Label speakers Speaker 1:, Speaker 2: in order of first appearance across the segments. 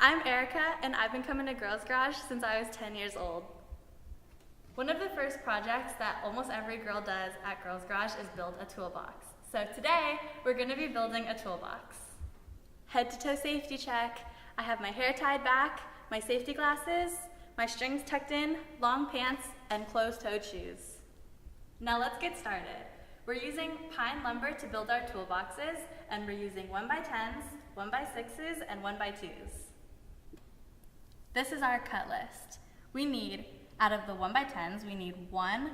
Speaker 1: I'm Erica, and I've been coming to Girls Garage since I was 10 years old. One of the first projects that almost every girl does at Girls Garage is build a toolbox. So today, we're going to be building a toolbox. Head to toe safety check. I have my hair tied back, my safety glasses, my strings tucked in, long pants, and closed-toed shoes. Now let's get started. We're using pine lumber to build our toolboxes, and we're using 1x10s, 1x6s, and 1x2s. This is our cut list. We need, out of the 1x10s, we need one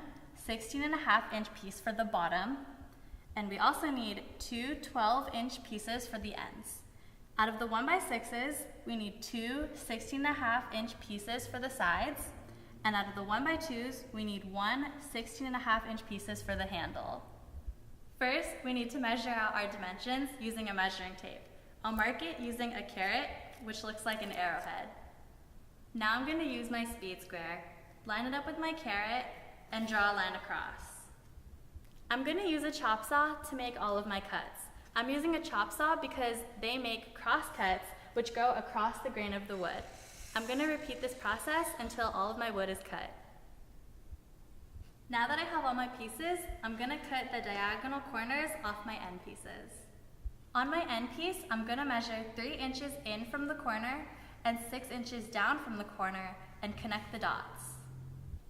Speaker 1: 16.5-inch piece for the bottom, and we also need two 12-inch pieces for the ends. Out of the 1x6s, we need two 16.5-inch pieces for the sides, and out of the 1x2s, we need one 16.5-inch pieces for the handle. First, we need to measure out our dimensions using a measuring tape. I'll mark it using a caret, which looks like an arrowhead. Now I'm going to use my speed square, line it up with my caret, and draw a line across. I'm going to use a chop saw to make all of my cuts. I'm using a chop saw because they make cross cuts which go across the grain of the wood. I'm going to repeat this process until all of my wood is cut. Now that I have all my pieces, I'm going to cut the diagonal corners off my end pieces. On my end piece, I'm going to measure 3 inches in from the corner and 6 inches down from the corner and connect the dots.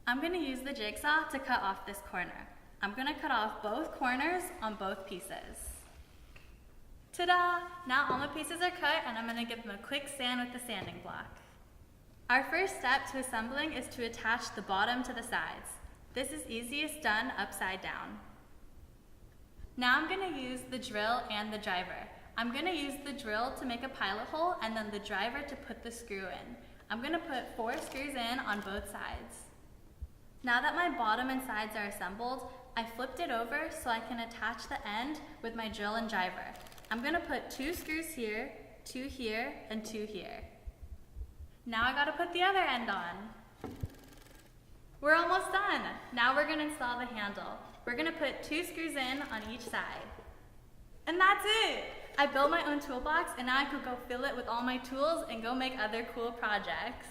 Speaker 1: I'm going to use the jigsaw to cut off this corner. I'm going to cut off both corners on both pieces. Ta-da! Now all my pieces are cut, and I'm going to give them a quick sand with the sanding block. Our first step to assembling is to attach the bottom to the sides. This is easiest done upside down. Now I'm going to use the drill and the driver. I'm going to use the drill to make a pilot hole and then the driver to put the screw in. I'm going to put 4 screws in on both sides. Now that my bottom and sides are assembled, I flipped it over so I can attach the end with my drill and driver. I'm going to put 2 screws here, 2 here, and 2 here. Now I got to put the other end on. We're almost done. Now we're going to install the handle. We're going to put 2 screws in on each side. And that's it! I built my own toolbox, and now I could go fill it with all my tools and go make other cool projects.